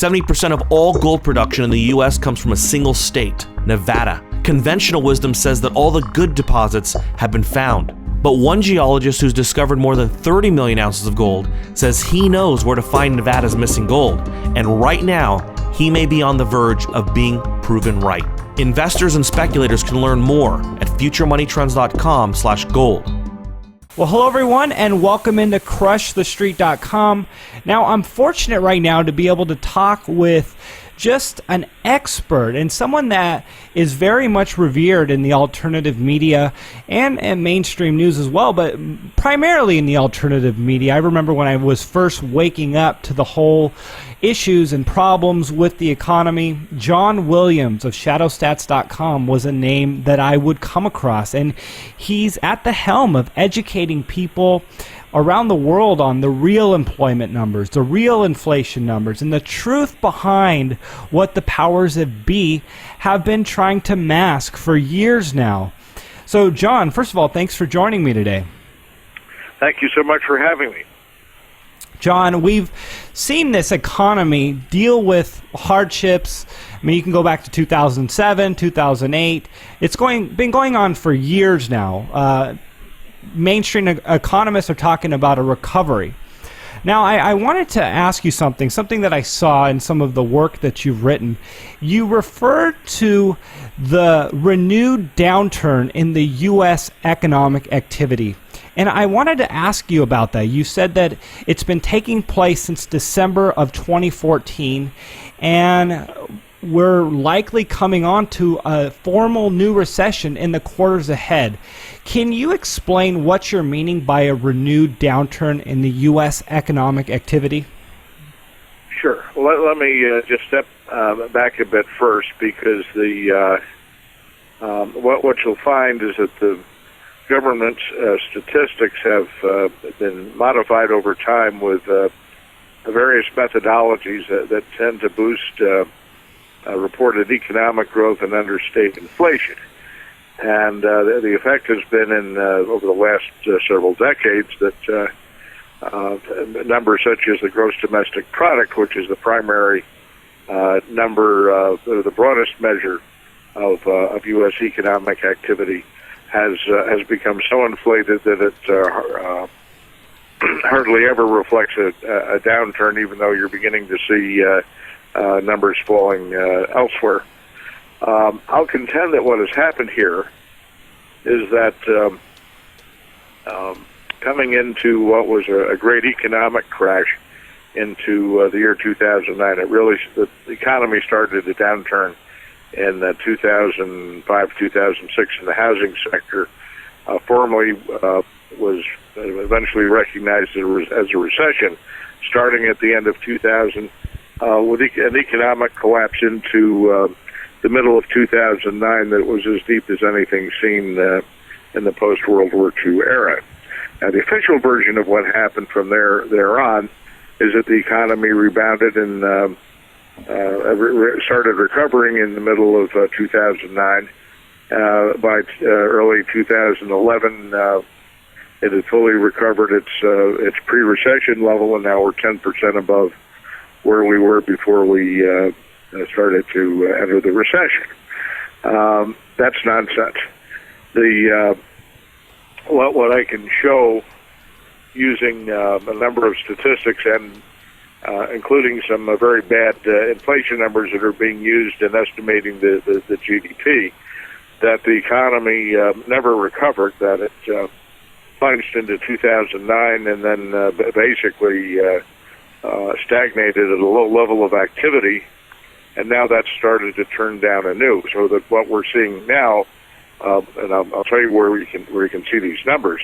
70% of all gold production in the U.S. comes from a single state, Nevada. Conventional wisdom says that all the good deposits have been found. But one geologist who's discovered more than 30 million ounces of gold says he knows where to find Nevada's missing gold. And right now, he may be on the verge of being proven right. Investors and speculators can learn more at futuremoneytrends.com/gold. Well, hello everyone, and welcome into crushthestreet.com. Now, I'm fortunate right now to be able to talk with just an expert and someone that is very much revered in the alternative media and mainstream news as well, but primarily in the alternative media. I remember when I was first waking up to the whole issues and problems with the economy, John Williams of shadowstats.com was a name that I would come across, and he's at the helm of educating people around the world on the real employment numbers, the real inflation numbers, and the truth behind what the powers that be have been trying to mask for years now. So, John, first of all, thanks for joining me today. Thank you so much for having me. John, we've seen this economy deal with hardships. I mean, you can go back to 2007, 2008. It's been going on for years now. Mainstream economists are talking about a recovery. Now, I wanted to ask you something that I saw in some of the work that you've written. You referred to the renewed downturn in the U.S. economic activity. And I wanted to ask you about that. You said that it's been taking place since December of 2014, and we're likely coming on to a formal new recession in the quarters ahead. Can you explain what you're meaning by a renewed downturn in the U.S. economic activity? Sure. Well, let me just step back a bit first, because what you'll find is that the government statistics have been modified over time with various methodologies that tend to boost reported economic growth and understate inflation. And the effect has been over the last several decades that numbers such as the gross domestic product, which is the primary number, the broadest measure of U.S. economic activity, has become so inflated that it hardly ever reflects a downturn, even though you're beginning to see numbers falling elsewhere. I'll contend that what has happened here is that coming into what was a great economic crash into the year 2009, the economy started a downturn in 2005, 2006 in the housing sector. Formally was eventually recognized as a recession, starting at the end of 2000, with an economic collapse into the middle of 2009 that was as deep as anything seen in the post-World War II era. Now, the official version of what happened from there on is that the economy rebounded and started recovering in the middle of 2009. By early 2011, it had fully recovered its pre-recession level, and now we're 10% above where we were before we started to enter the recession. That's nonsense. What I can show using a number of statistics and including some very bad inflation numbers that are being used in estimating the GDP, that the economy never recovered, that it plunged into 2009 and then basically stagnated at a low level of activity, and now that's started to turn down anew. So that what we're seeing now, and I'll tell you where you can see these numbers,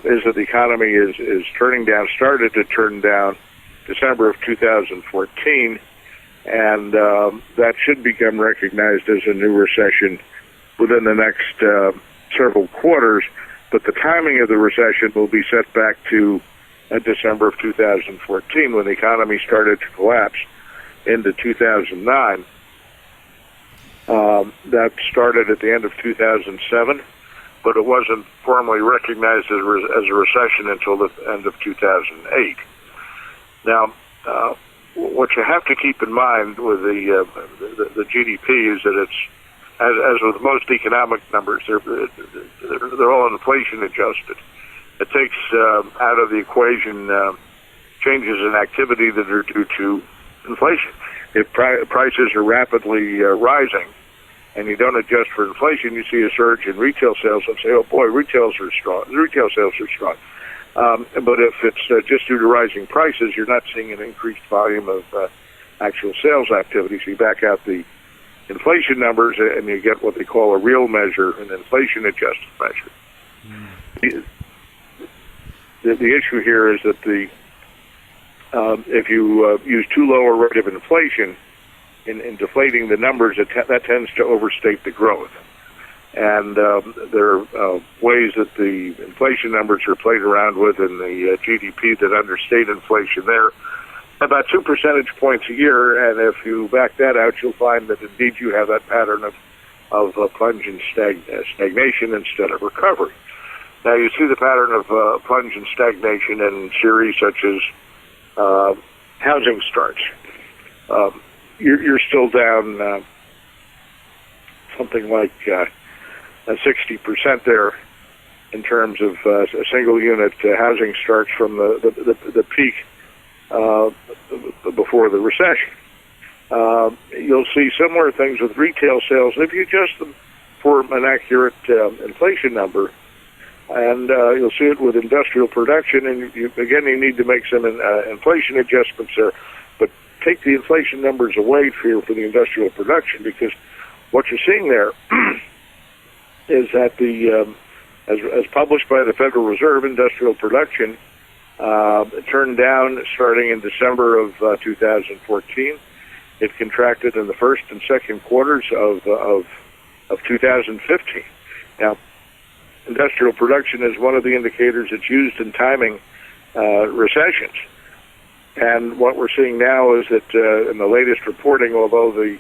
is that the economy is turning down, started to turn down December of 2014, and that should become recognized as a new recession within the next several quarters, but the timing of the recession will be set back to December of 2014 when the economy started to collapse into 2009. That started at the end of 2007, but it wasn't formally recognized as a recession until the end of 2008. Now, what you have to keep in mind with the GDP is that it's, as with most economic numbers, they're all inflation adjusted. It takes out of the equation changes in activity that are due to inflation. If prices are rapidly rising and you don't adjust for inflation, you see a surge in retail sales and say, oh boy, retail sales are strong. But if it's just due to rising prices, you're not seeing an increased volume of actual sales activity. So you back out the inflation numbers and you get what they call a real measure, an inflation-adjusted measure. The issue here is that if you use too low a rate of inflation in deflating the numbers, that tends to overstate the growth. And there are ways that the inflation numbers are played around with in the GDP that understate inflation there about 2 percentage points a year. And if you back that out, you'll find that indeed you have that pattern of plunge and stagnation instead of recovery. Now you see the pattern of plunge and stagnation in series such as housing starts. You're still down something like 60% there in terms of a single unit housing starts from the peak before the recession. You'll see similar things with retail sales. If you adjust them for an accurate inflation number, and you'll see it with industrial production, and you need to make some inflation adjustments there. But take the inflation numbers away for the industrial production, because what you're seeing there is that as published by the Federal Reserve, industrial production turned down starting in December of 2014. It contracted in the first and second quarters of 2015. Now, industrial production is one of the indicators that's used in timing recessions. And what we're seeing now is that in the latest reporting, although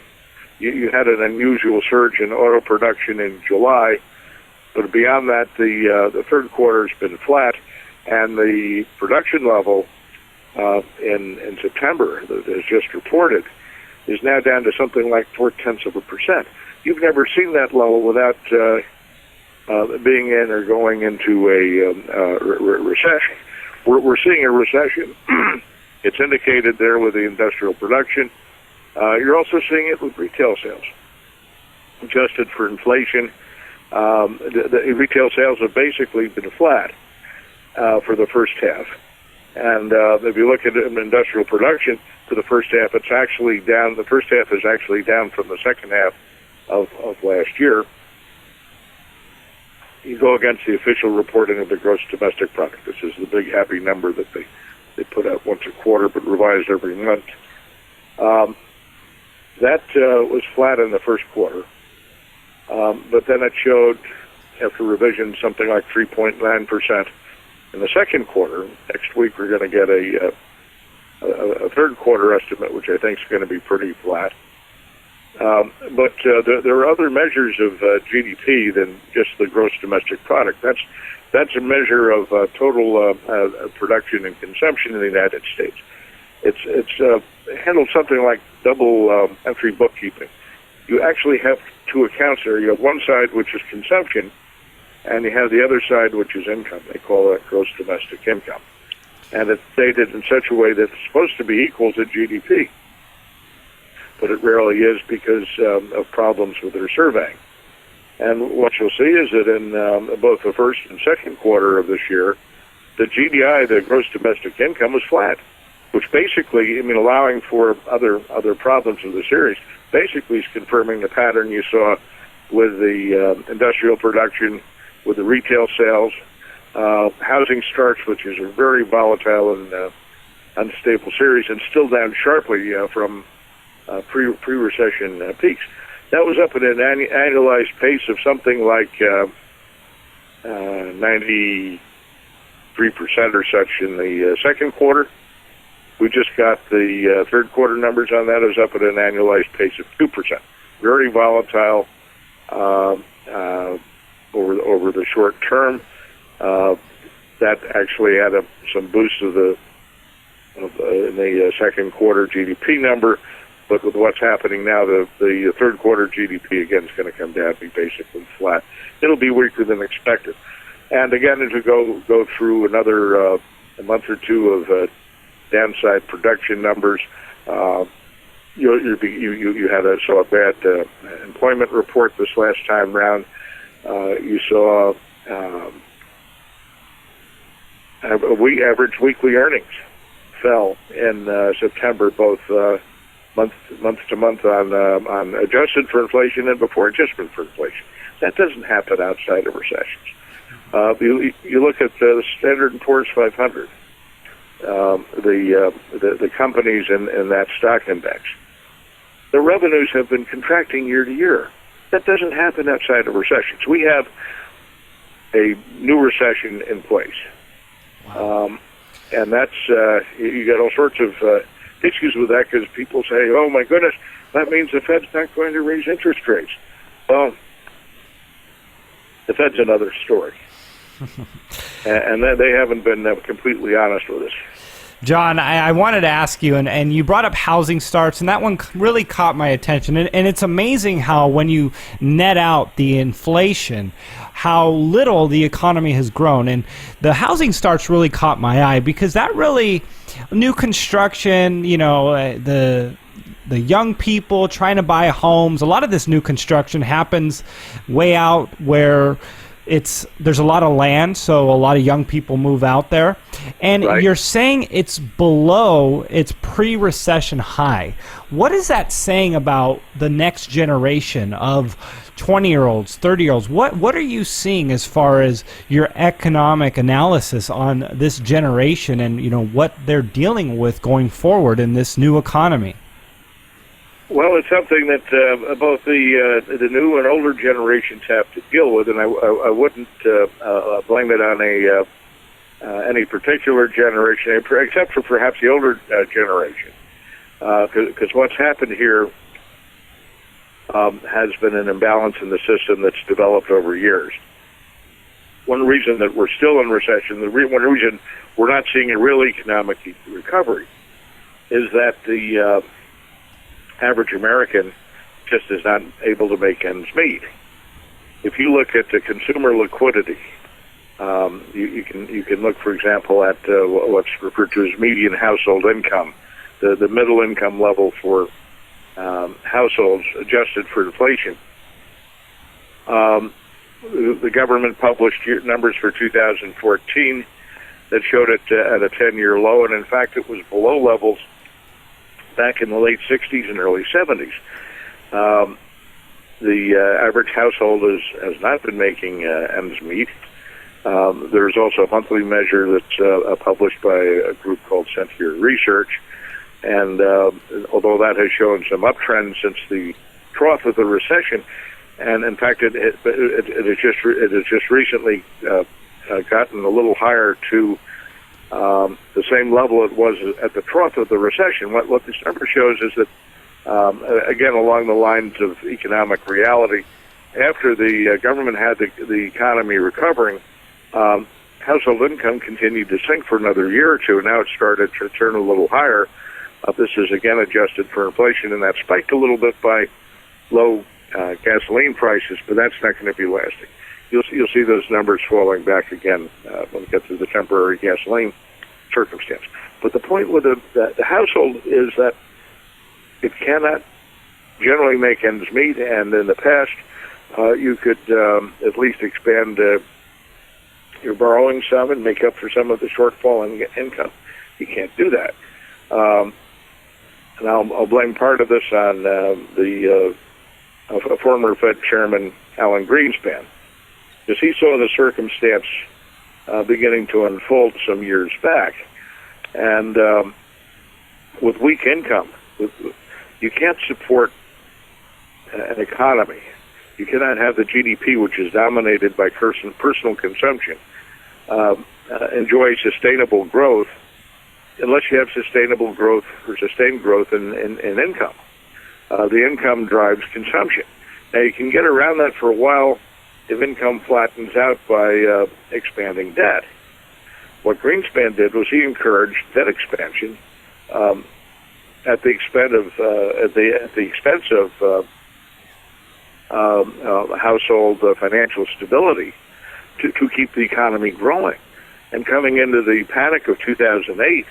you had an unusual surge in auto production in July, but beyond that, the third quarter has been flat, and the production level in September that is just reported is now down to something like 0.4%. You've never seen that level without being in or going into a recession. We're seeing a recession. It's indicated there with the industrial production. You're also seeing it with retail sales. Adjusted for inflation, the retail sales have basically been flat for the first half. And if you look at industrial production for the first half, it's actually down. The first half is actually down from the second half of last year. You go against the official reporting of the gross domestic product. This is the big happy number that they put out once a quarter but revised every month. That was flat in the first quarter, but then it showed, after revision, something like 3.9% in the second quarter. Next week we're going to get a third quarter estimate, which I think is going to be pretty flat. But there are other measures of GDP than just the gross domestic product. That's a measure of total production and consumption in the United States. It's handled something like double entry bookkeeping. You actually have two accounts there. You have one side which is consumption, and you have the other side which is income. They call that gross domestic income. And it's stated in such a way that it's supposed to be equal to GDP. But it rarely is because of problems with their surveying. And what you'll see is that in both the first and second quarter of this year, the GDI, the gross domestic income, was flat, which basically, allowing for other problems of the series, basically is confirming the pattern you saw with the industrial production, with the retail sales, housing starts, which is a very volatile and unstable series, and still down sharply from pre-recession peaks. That was up at an annualized pace of something like 93% or such in the second quarter. We just got the third quarter numbers on that. It was up at an annualized pace of 2%. Very volatile over the short term. That actually had some boost of the in the second quarter GDP number. But with what's happening now, the third quarter GDP again is going to come down, be basically flat. It'll be weaker than expected. And again, as we go through another a month or two of downside production numbers, you had a bad employment report this last time round. You saw average weekly earnings fell in September, both month to month on adjusted for inflation and before adjustment for inflation. That doesn't happen outside of recessions. You look at the Standard & Poor's 500, the companies in that stock index. The revenues have been contracting year to year. That doesn't happen outside of recessions. We have a new recession in place. Wow. And that's, you got all sorts of issues with that because people say, oh my goodness, that means the Fed's not going to raise interest rates. Well, the Fed's another story. And they haven't been completely honest with us. John, I wanted to ask you, and you brought up housing starts, and that one really caught my attention. And it's amazing how when you net out the inflation, how little the economy has grown. And the housing starts really caught my eye because that really, new construction, the young people trying to buy homes, a lot of this new construction happens way out where there's a lot of land, so a lot of young people move out there. And right. You're saying it's below its pre-recession high. What is that saying about the next generation of 20-year-olds, 30-year-olds? What are you seeing as far as your economic analysis on this generation and what they're dealing with going forward in this new economy? Well, it's something that both the new and older generations have to deal with, and I wouldn't blame it on any particular generation, except for perhaps the older generation, because what's happened here has been an imbalance in the system that's developed over years. One reason that we're still in recession, one reason we're not seeing a real economic recovery, is that the average American just is not able to make ends meet. If you look at the consumer liquidity, you can look, for example, at what's referred to as median household income, the middle income level for households adjusted for inflation. The government published numbers for 2014 that showed it at a 10-year low, and in fact it was below levels back in the late 60s and early 70s. The average household has not been making ends meet. There's also a monthly measure that's published by a group called Center Research, and although that has shown some uptrend since the trough of the recession, and in fact it has just recently gotten a little higher to the same level it was at the trough of the recession. What this number shows is that, again, along the lines of economic reality, after the government had the economy recovering, household income continued to sink for another year or two. Now it started to turn a little higher. This is, again, adjusted for inflation, and that spiked a little bit by low gasoline prices, but that's not going to be lasting. You'll see those numbers falling back again when we get to the temporary gasoline circumstance. But the point with the household is that it cannot generally make ends meet, and in the past you could at least expand your borrowing some and make up for some of the shortfall in income. You can't do that. And I'll blame part of this on a former Fed Chairman, Alan Greenspan, because he saw the circumstance beginning to unfold some years back. And with weak income, you can't support an economy. You cannot have the GDP, which is dominated by personal consumption, enjoy sustainable growth unless you have sustainable growth or sustained growth in income. The income drives consumption. Now, you can get around that for a while if income flattens out by expanding debt. What Greenspan did was he encouraged debt expansion at the expense of household financial stability to keep the economy growing. And coming into the panic of 2008,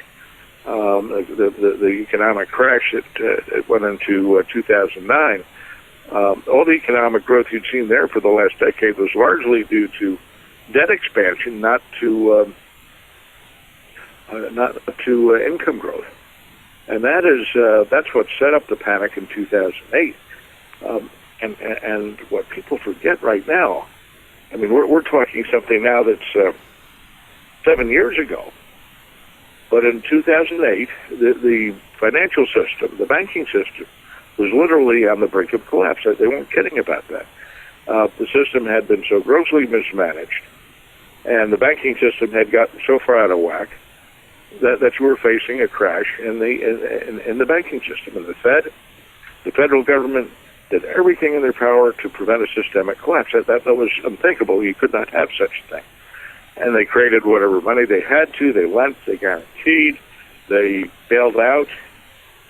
the economic crash that went into 2009, all the economic growth you'd seen there for the last decade was largely due to debt expansion, not to income growth, and that's what set up the panic in 2008. And what people forget right now, I mean, we're talking something now that's 7 years ago. But in 2008, the financial system, the banking system, was literally on the brink of collapse. They weren't kidding about that. The system had been so grossly mismanaged, and the banking system had gotten so far out of whack that you were facing a crash in the banking system. And the federal government, did everything in their power to prevent a systemic collapse. That was unthinkable. You could not have such a thing. And they created whatever money they had to. They lent, they guaranteed, they bailed out.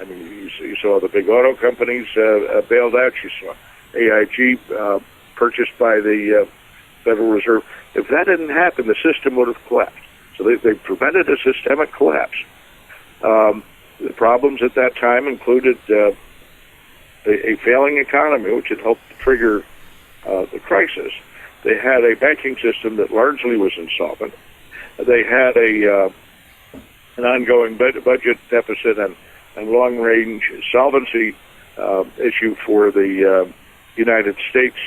I mean, you saw the big auto companies bailed out. You saw AIG purchased by the Federal Reserve. If that didn't happen, the system would have collapsed. So they prevented a systemic collapse. The problems at that time included a failing economy, which had helped trigger the crisis. They had a banking system that largely was insolvent. They had an ongoing budget deficit and long-range solvency issue for the United States.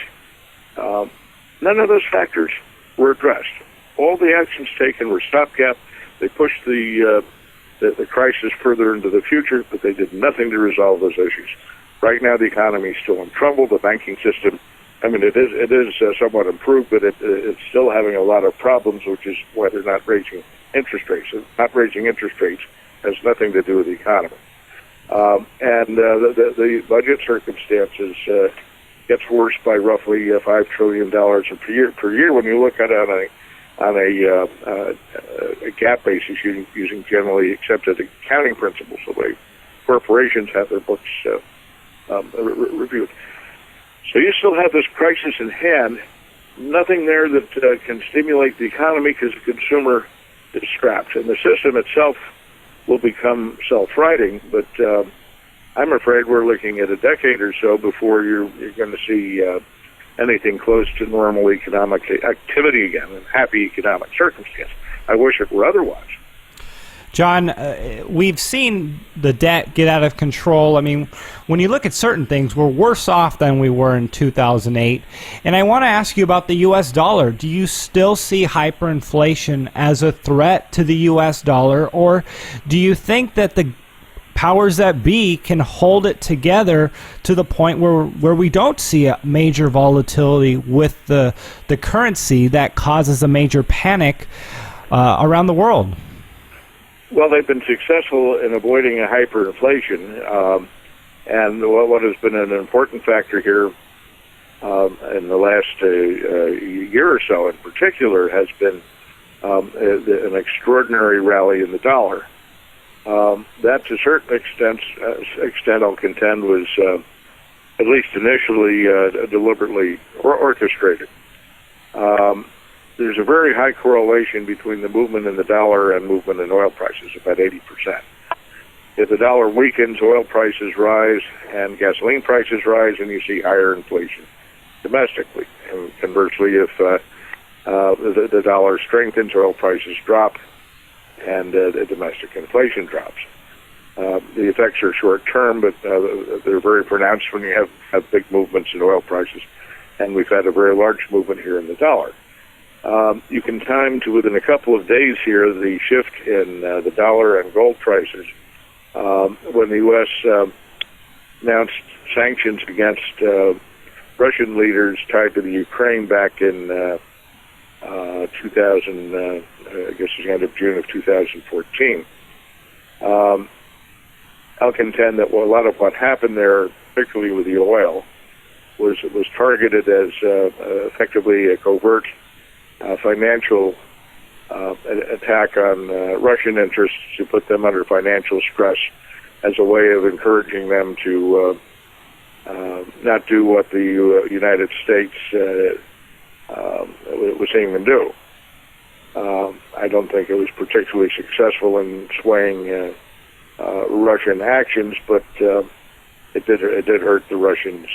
None of those factors were addressed. All the actions taken were stopgap. They pushed the crisis further into the future, but they did nothing to resolve those issues. Right now, the economy is still in trouble. The banking system, I mean, it is somewhat improved, but it's still having a lot of problems, which is why they're not raising interest rates. Not raising interest rates has nothing to do with the economy. And the budget circumstances gets worse by roughly $5 trillion per year when you look at it on a GAAP basis using generally accepted accounting principles, the way corporations have their books reviewed. So you still have this crisis in hand, nothing there that can stimulate the economy because the consumer is strapped. And the system itself will become self-righting, but I'm afraid we're looking at a decade or so before you're going to see anything close to normal economic activity again and happy economic circumstance. I wish it were otherwise. John, we've seen the debt get out of control. I mean, when you look at certain things, we're worse off than we were in 2008. And I want to ask you about the U.S. dollar. Do you still see hyperinflation as a threat to the U.S. dollar, or do you think that the powers that be can hold it together to the point where we don't see a major volatility with the currency that causes a major panic around the world? Well, they've been successful in avoiding a hyperinflation, and what has been an important factor here in the last year or so in particular has been an extraordinary rally in the dollar. That, to a certain extent, I'll contend, was at least initially deliberately orchestrated. There's a very high correlation between the movement in the dollar and movement in oil prices, about 80%. If the dollar weakens, oil prices rise and gasoline prices rise, and you see higher inflation domestically. And conversely, if the dollar strengthens, oil prices drop, and the domestic inflation drops. The effects are short-term, but they're very pronounced when you have big movements in oil prices, and we've had a very large movement here in the dollar. You can time to within a couple of days here the shift in the dollar and gold prices when the U.S. Announced sanctions against Russian leaders tied to the Ukraine back in 2000, I guess it's the end of June of 2014. I'll contend that a lot of what happened there, particularly with the oil, was targeted as effectively a covert financial attack on Russian interests to put them under financial stress as a way of encouraging them to not do what the United States was seeing them do. I don't think it was particularly successful in swaying Russian actions, but it did hurt the Russians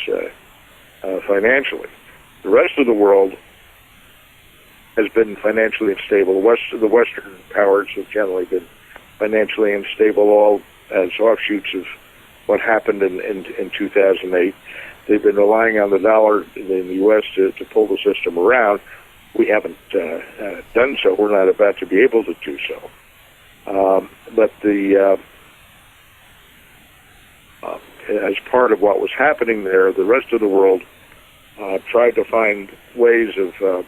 financially. The rest of the world has been financially unstable. The Western powers have generally been financially unstable, all as offshoots of what happened in 2008. They've been relying on the dollar in the U.S. to pull the system around. We haven't done so. We're not about to be able to do so. But as part of what was happening there, the rest of the world tried to find ways of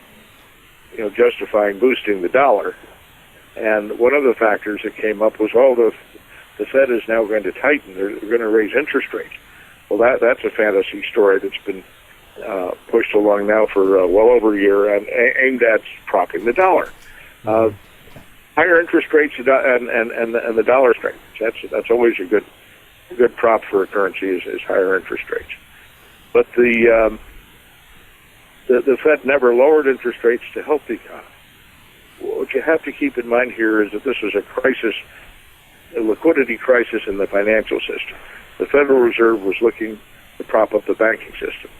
justifying boosting the dollar. And one of the factors that came up was, the Fed is now going to tighten. They're going to raise interest rates. Well, that's a fantasy story that's been pushed along now for well over a year and aimed at propping the dollar. Higher interest rates and the dollar strengthens. That's always a good prop for a currency is higher interest rates. But the Fed never lowered interest rates to help the economy. What you have to keep in mind here is that this was a liquidity crisis in the financial system. The Federal Reserve was looking to prop up the banking system.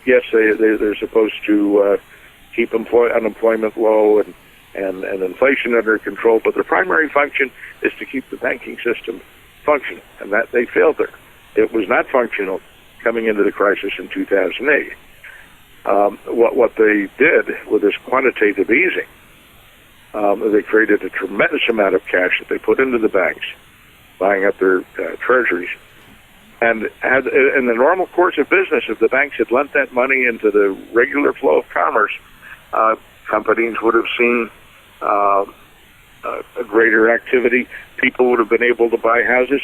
Yes, they're supposed to keep unemployment low and inflation under control, but their primary function is to keep the banking system functioning, and that they failed there. It was not functional coming into the crisis in 2008. What they did with this quantitative easing, they created a tremendous amount of cash that they put into the banks, buying up their treasuries. And in the normal course of business, if the banks had lent that money into the regular flow of commerce, companies would have seen a greater activity. People would have been able to buy houses.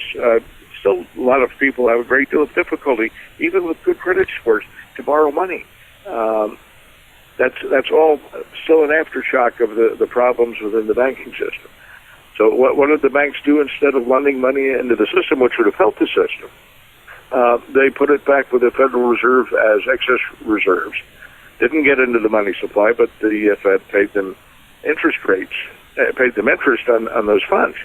Still, a lot of people have a great deal of difficulty, even with good credit scores, to borrow money. That's all still an aftershock of the problems within the banking system. So what did the banks do instead of lending money into the system, which would have helped the system? They put it back with the Federal Reserve as excess reserves. Didn't get into the money supply, but the Fed paid them interest on those funds,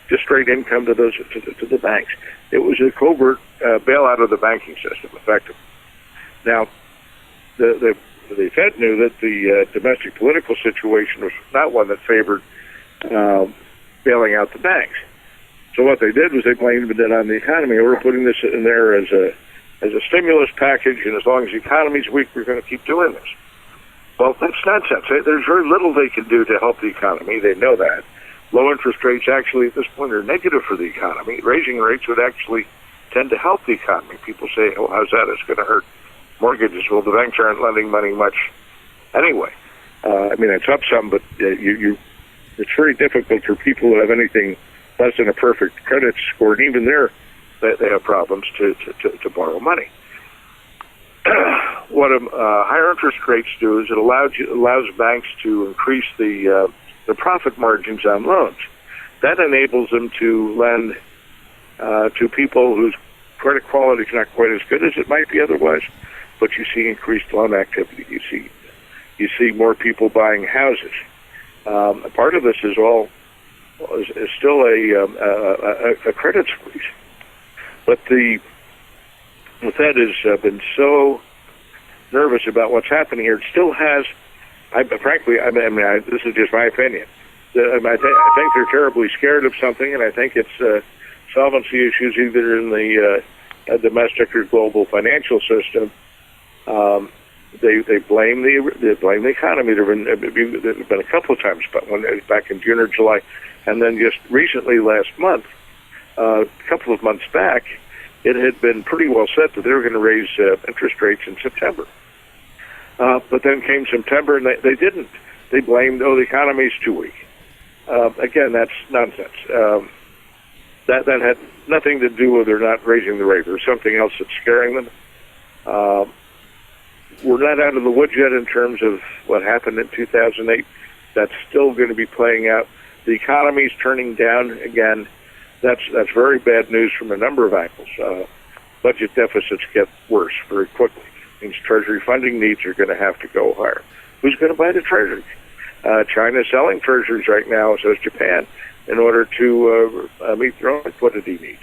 just straight income to the banks. It was a covert bailout of the banking system, effectively. Now, the Fed knew that the domestic political situation was not one that favored bailing out the banks. So what they did was they blamed it on the economy. We're putting this in there as a stimulus package, and as long as the economy's weak, we're going to keep doing this. Well, that's nonsense. There's very little they can do to help the economy. They know that. Low interest rates actually at this point are negative for the economy. Raising rates would actually tend to help the economy. People say, oh, how's that? It's going to hurt mortgages. Well, the banks aren't lending money much anyway. It's up some, but it's very difficult for people who have anything less than a perfect credit score, and even there, they have problems to borrow money. What higher interest rates do is it allows banks to increase the profit margins on loans. That enables them to lend to people whose credit quality is not quite as good as it might be otherwise, but you see increased loan activity. You see more people buying houses. Part of this is still a credit squeeze, but the Fed has been so nervous about what's happening here. It still has. This is just my opinion. I think they're terribly scared of something, and I think it's solvency issues either in the domestic or global financial system. They blame the economy. There have been a couple of times, but back in June or July, and then just recently last month, a couple of months back, it had been pretty well set that they were going to raise interest rates in September. But then came September, and they didn't. They blamed, the economy's too weak. Again, that's nonsense. That had nothing to do with their not raising the rate. There's something else that's scaring them. We're not out of the woods yet in terms of what happened in 2008. That's still going to be playing out. The economy's turning down again. That's very bad news from a number of angles. Budget deficits get worse very quickly. It means Treasury funding needs are going to have to go higher. Who's going to buy the Treasuries? China's selling Treasuries right now, so is Japan, in order to meet their own liquidity needs.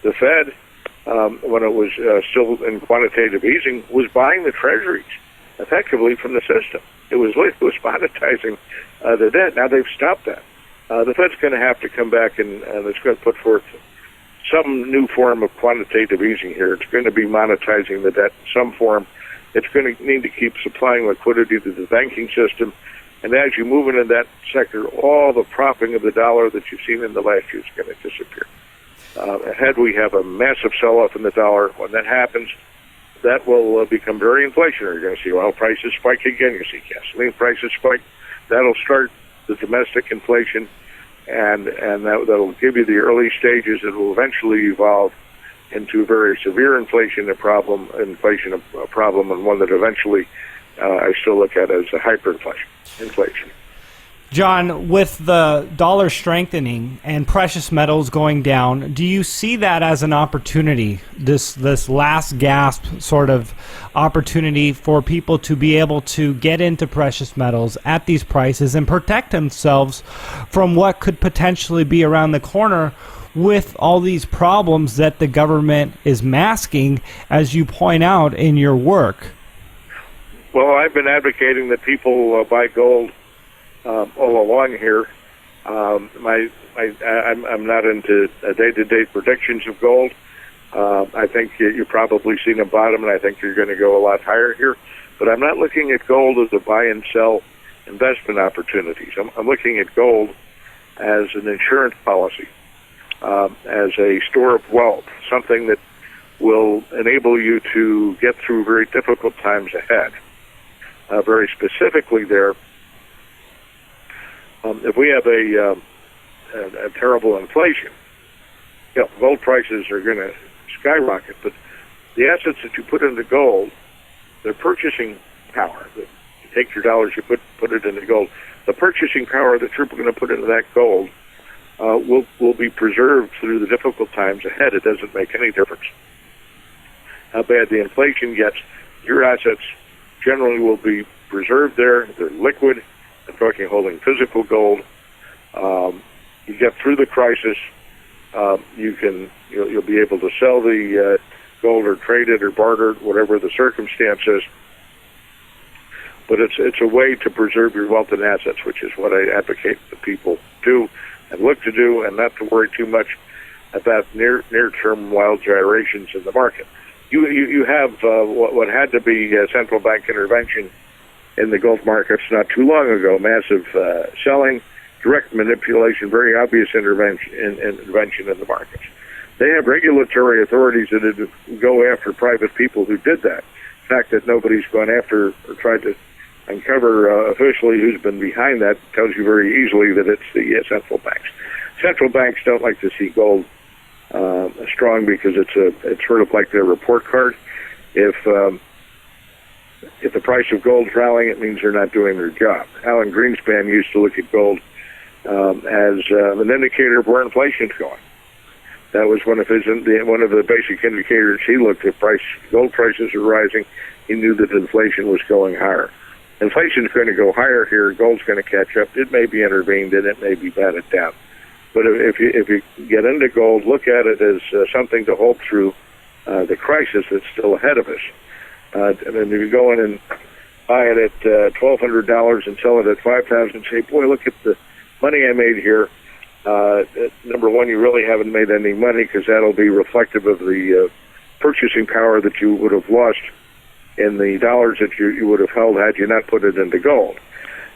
The Fed, when it was still in quantitative easing, was buying the Treasuries effectively from the system. It was monetizing the debt. Now they've stopped that. The Fed's going to have to come back and it's going to put forth some new form of quantitative easing here. It's going to be monetizing the debt in some form. It's going to need to keep supplying liquidity to the banking system. And as you move into that sector, all the propping of the dollar that you've seen in the last year is going to disappear. Ahead, we have a massive sell-off in the dollar. When that happens, that will become very inflationary. You're going to see oil prices spike again. You see gasoline prices spike. That'll start the domestic inflation, and that'll give you the early stages. It will eventually evolve into very severe inflation, a problem, and one that eventually I still look at as a hyperinflation. Inflation. John, with the dollar strengthening and precious metals going down, do you see that as an opportunity, this last gasp sort of opportunity for people to be able to get into precious metals at these prices and protect themselves from what could potentially be around the corner with all these problems that the government is masking, as you point out in your work? Well, I've been advocating that people buy gold all along here. I'm not into day-to-day predictions of gold. I think you've probably seen a bottom, and I think you're going to go a lot higher here. But I'm not looking at gold as a buy and sell investment opportunities. I'm looking at gold as an insurance policy, as a store of wealth, something that will enable you to get through very difficult times ahead. Very specifically there, if we have a terrible inflation, gold prices are going to skyrocket, but the assets that you put into gold, their purchasing power, you take your dollars, you put it into gold, the purchasing power that you're going to put into that gold will be preserved through the difficult times ahead. It doesn't make any difference how bad the inflation gets. Your assets generally will be preserved there. They're liquid. I'm talking holding physical gold. You get through the crisis. You'll be able to sell the gold or trade it or barter it, whatever the circumstances. But it's a way to preserve your wealth and assets, which is what I advocate that people do and look to do, and not to worry too much about near-term wild gyrations in the market. You have what had to be central bank intervention in the gold markets not too long ago, massive selling, direct manipulation, very obvious intervention in the markets. They have regulatory authorities that go after private people who did that. The fact that nobody's gone after or tried to uncover officially who's been behind that tells you very easily that it's the central banks. Central banks don't like to see gold strong because it's sort of like their report card. If the price of gold's rallying, it means they're not doing their job. Alan Greenspan used to look at gold as an indicator of where inflation's going. That was one of the basic indicators he looked at. Gold prices are rising. He knew that inflation was going higher. Inflation's going to go higher here. Gold's going to catch up. It may be intervened and it may be batted down. But if you get into gold, look at it as something to hold through the crisis that's still ahead of us. And if you go in and buy it at $1,200 and sell it at $5,000 and say, boy, look at the money I made here. Number one, you really haven't made any money because that'll be reflective of the purchasing power that you would have lost in the dollars that you would have held had you not put it into gold.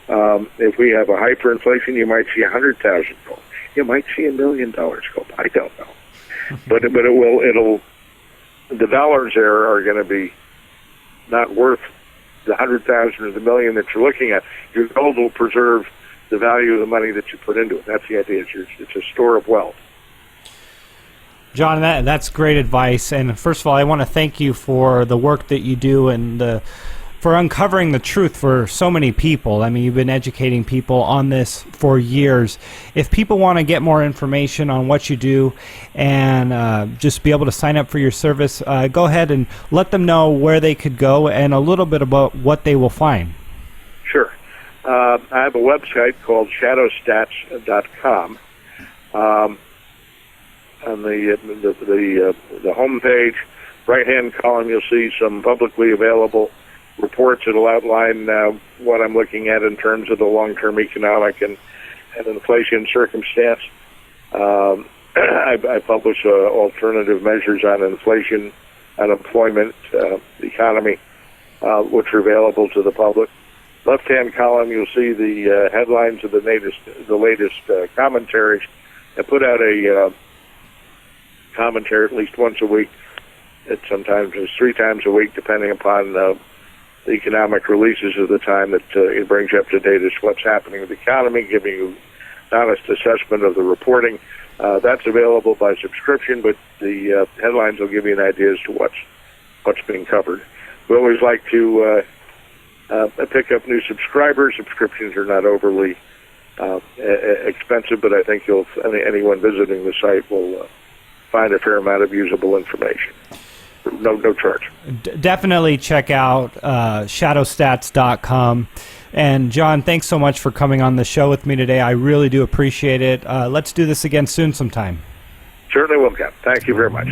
If we have a hyperinflation, you might see 100,000 gold. You might see $1 million gold. I don't know, but it'll. The dollars there are going to be not worth the 100,000 or the million that you're looking at. Your gold will preserve the value of the money that you put into it. That's the idea. It's a store of wealth. John, that's great advice. And first of all, I want to thank you for the work that you do and for uncovering the truth for so many people. I mean, you've been educating people on this for years. If people want to get more information on what you do and just be able to sign up for your service, go ahead and let them know where they could go and a little bit about what they will find. Sure. I have a website called shadowstats.com. On the home page, right-hand column, you'll see some publicly available reports that'll outline what I'm looking at in terms of the long-term economic and inflation circumstance. I publish alternative measures on inflation, unemployment, the economy, which are available to the public. Left-hand column, you'll see the headlines of the latest commentaries. I put out a commentary at least once a week. Sometimes it's 3 times a week, depending upon the economic releases of the time that it brings you up to date as to what's happening with the economy, giving you an honest assessment of the reporting. That's available by subscription, but the headlines will give you an idea as to what's being covered. We always like to pick up new subscribers. Subscriptions are not overly expensive, but I think anyone visiting the site will find a fair amount of usable information. No charge. Definitely check out shadowstats.com. And John, thanks so much for coming on the show with me today. I really do appreciate it. Let's do this again soon sometime. Certainly will, Ken. Thank you very much.